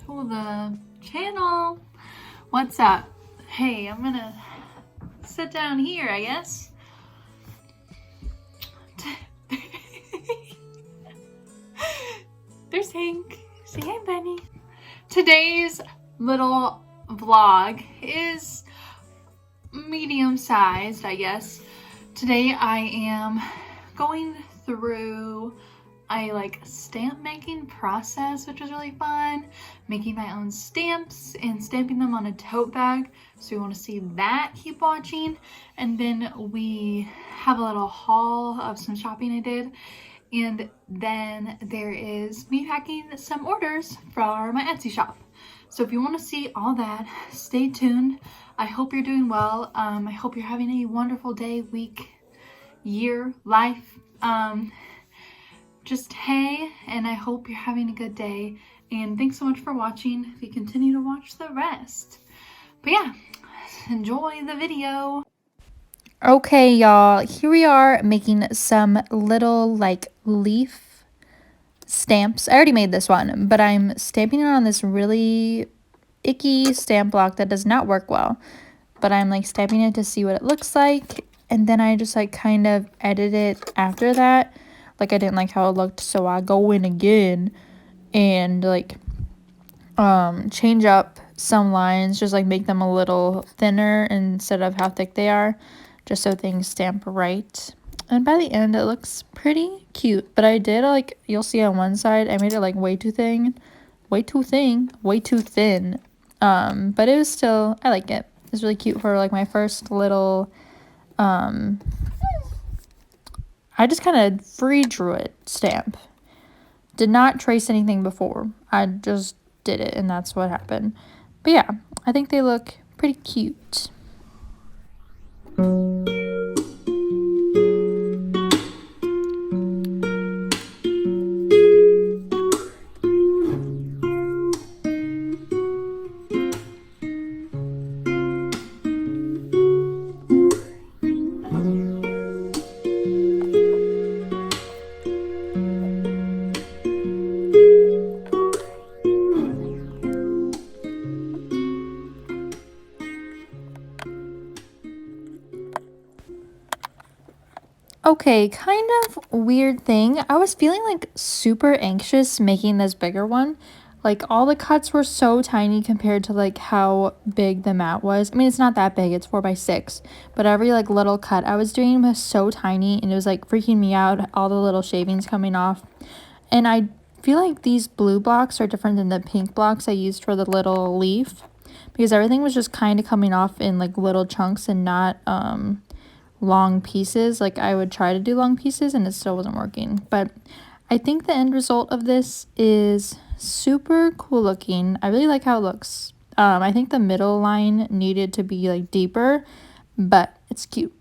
to the channel. What's up? Hey, I'm gonna sit down here, I guess. There's Hank. Say hi, Bunny. Today's little vlog is medium-sized, I guess. Today I am going through a stamp making process, which was really fun. Making my own stamps and stamping them on a tote bag. So you want to see that, keep watching. And then we have a little haul of some shopping I did. And then there is me packing some orders for my Etsy shop. So if you want to see all that, stay tuned. I hope you're doing well. I hope you're having a wonderful day, week, year, life. Just hey, and I hope you're having a good day. And thanks so much for watching. If you continue to watch the rest. But yeah, enjoy the video. Okay, y'all, here we are making some little leaf stamps. I already made this one, but I'm stamping it on this really icky stamp block that does not work well. But I'm stamping it to see what it looks like, and then I just kind of edit it after that. I didn't like how it looked, so I go in again and change up some lines, just make them a little thinner instead of how thick they are, just so things stamp right. And by the end it looks pretty cute, but I did you'll see on one side I made it way too thin, but it was still, I like it. It's really cute for my first little I just kind of free drew it stamp. Did not trace anything before. I just did it, and that's what happened. But yeah, I think they look pretty cute. Okay, kind of weird thing. I was feeling super anxious making this bigger one. All the cuts were so tiny compared to how big the mat was. I mean, it's not that big, it's 4x6, but every little cut I was doing was so tiny, and it was freaking me out, all the little shavings coming off. And I feel like these blue blocks are different than the pink blocks I used for the little leaf, because everything was just kind of coming off in little chunks and not long pieces. I would try to do long pieces and it still wasn't working, but I think the end result of this is super cool looking. I really like how it looks. I think the middle line needed to be deeper, but it's cute.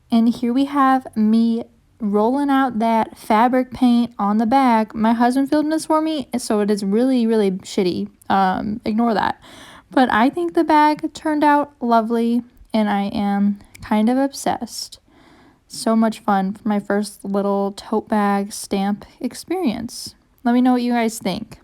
And here we have me rolling out that fabric paint on the bag. My husband filmed this for me, so it is really shitty. Ignore that. But I think the bag turned out lovely, and I am kind of obsessed. So much fun for my first little tote bag stamp experience. Let me know what you guys think.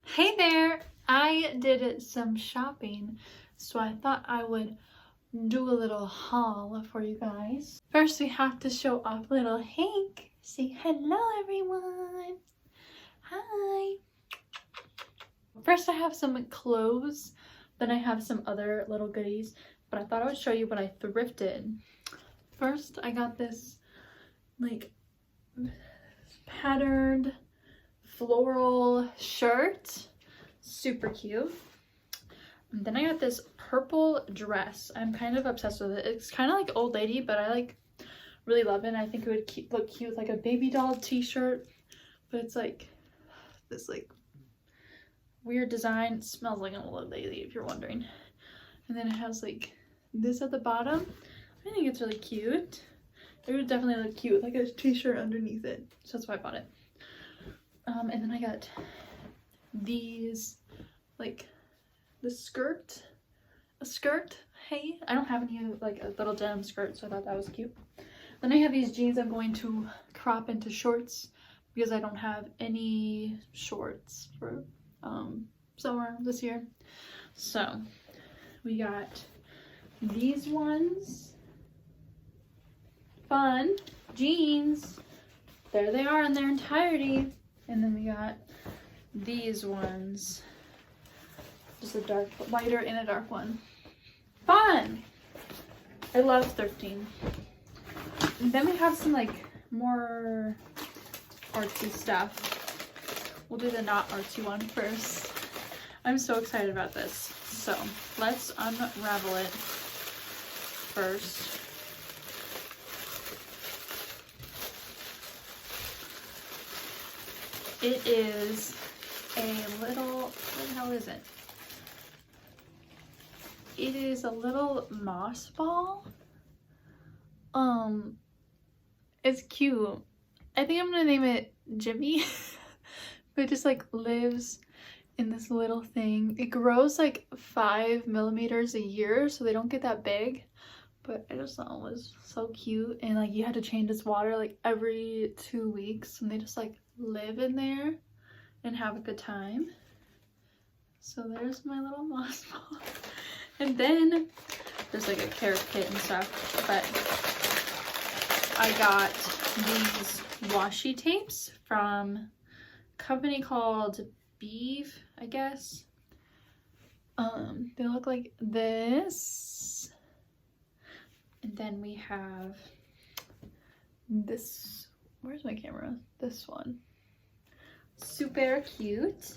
Hey there! I did some shopping, so I thought I would do a little haul for you guys. First, we have to show off little Hank. Say hello, everyone. Hi. First, I have some clothes. Then I have some other little goodies. But I thought I would show you what I thrifted. First, I got this patterned floral shirt. Super cute. And then I got this purple dress. I'm kind of obsessed with it. It's kind of like Old Lady, but I really love it. And I think it would look cute with a baby doll t-shirt. But it's this weird design. It smells like an Old Lady, if you're wondering. And then it has this at the bottom. I think it's really cute. It would definitely look cute with a t-shirt underneath it. So that's why I bought it. And then I got these a skirt. Hey, I don't have any like a little denim skirt, so I thought that was cute. Then I have these jeans I'm going to crop into shorts because I don't have any shorts for summer this year. So we got these ones, fun jeans, there they are in their entirety. And then we got these ones, just a dark, lighter and a dark one. Fun! I love thrifting. And then we have some like more artsy stuff. We'll do the not artsy one first. I'm so excited about this. So let's unravel it first. It is a little, what the hell is it? It is a little moss ball. It's cute. I think I'm gonna name it Jimmy. But it just like lives in this little thing. It grows like 5 millimeters a year, so they don't get that big. But I just thought it was so cute. And like you had to change its water like every 2 weeks, and they just like live in there and have a good time. So there's my little moss ball. And then there's like a care kit and stuff, but I got these washi tapes from a company called Beeve, I guess. They look like this. And then we have this, where's my camera? This one. Super cute.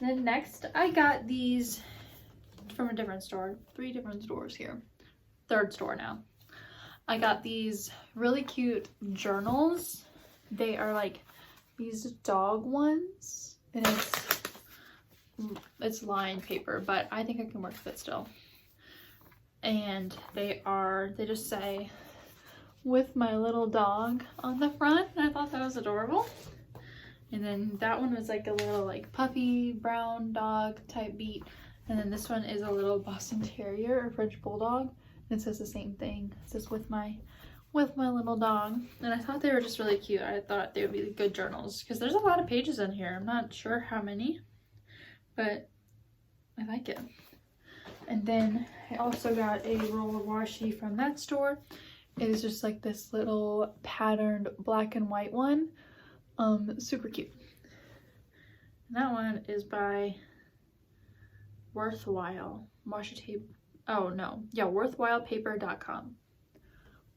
Then next I got these from a different store. 3 different stores here. 3rd store now. I got these really cute journals. They are like these dog ones, and it's lined paper, but I think I can work with it still. And they just say with my little dog on the front, and I thought that was adorable. And then that one was like a little like puppy brown dog type beat. And then this one is a little Boston Terrier or French Bulldog. And it says the same thing. It says with my little dog. And I thought they were just really cute. I thought they would be good journals because there's a lot of pages in here. I'm not sure how many, but I like it. And then I also got a roll of washi from that store. It is just like this little patterned black and white one. Super cute. And that one is by Worthwhile washi tape. Oh no, yeah, worthwhilepaper.com.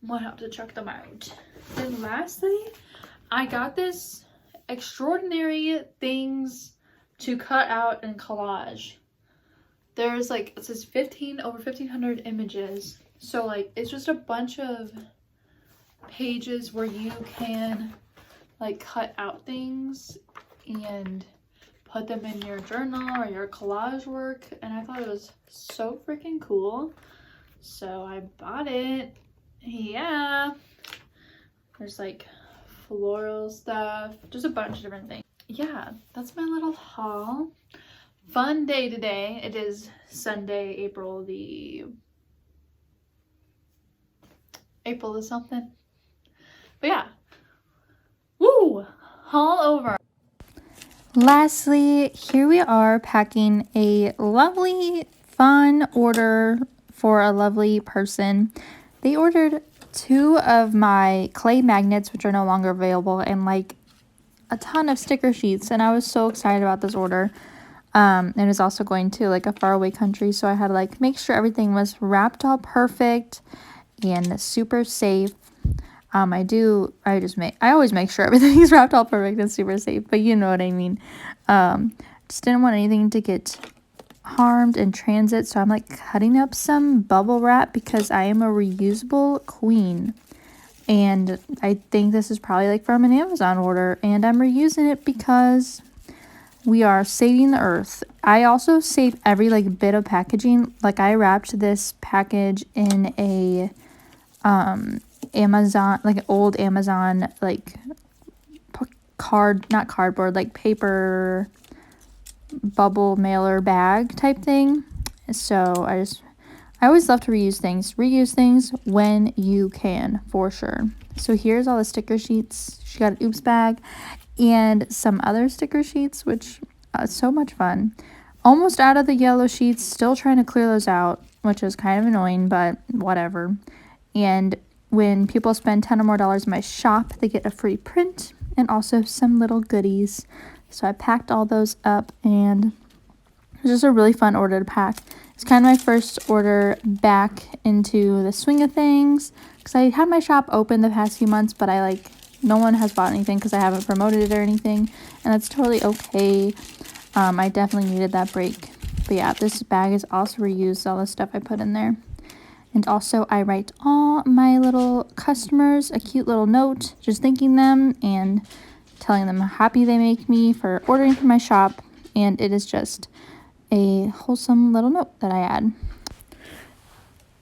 I'm gonna have to check them out. Then lastly, I got this extraordinary things to cut out and collage. There's like, it says over 1,500 images. So like, it's just a bunch of pages where you can like cut out things and put them in your journal or your collage work. And I thought it was so freaking cool. So I bought it. Yeah. There's like floral stuff, just a bunch of different things. Yeah, that's my little haul. Fun day today. It is Sunday, April the something. But yeah. Woo! Haul over. Lastly, here we are packing a lovely, fun order for a lovely person. They ordered 2 of my clay magnets, which are no longer available, and like a ton of sticker sheets. And I was so excited about this order. And it was also going to like a faraway country, so I had to like make sure everything was wrapped all perfect and super safe. I always make sure everything is wrapped all perfect and super safe, but you know what I mean. Just didn't want anything to get harmed in transit, so I'm like cutting up some bubble wrap because I am a reusable queen. And I think this is probably like from an Amazon order, and I'm reusing it because we are saving the earth. I also save every like bit of packaging. Like I wrapped this package in a Amazon, like old Amazon, like not cardboard, like paper, bubble mailer bag type thing. So I always love to reuse things when you can, for sure. So here's all the sticker sheets. She got an oops bag and some other sticker sheets, which so much fun. Almost out of the yellow sheets, still trying to clear those out, which is kind of annoying, but whatever. And when people spend $10 or more in my shop, they get a free print and also some little goodies. So I packed all those up, and it was just a really fun order to pack. It's kind of my first order back into the swing of things, because I had my shop open the past few months, but no one has bought anything because I haven't promoted it or anything, and that's totally okay. I definitely needed that break. But yeah, this bag is also reused, all the stuff I put in there. And also I write all my little customers a cute little note, just thanking them and telling them how happy they make me for ordering from my shop. And it is just a wholesome little note that I add.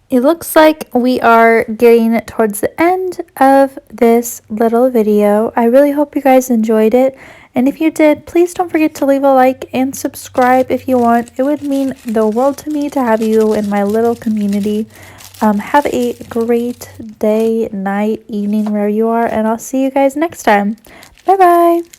It looks like we are getting towards the end of this little video. I really hope you guys enjoyed it. And if you did, please don't forget to leave a like and subscribe if you want. It would mean the world to me to have you in my little community. Have a great day, night, evening, wherever you are, and I'll see you guys next time. Bye-bye.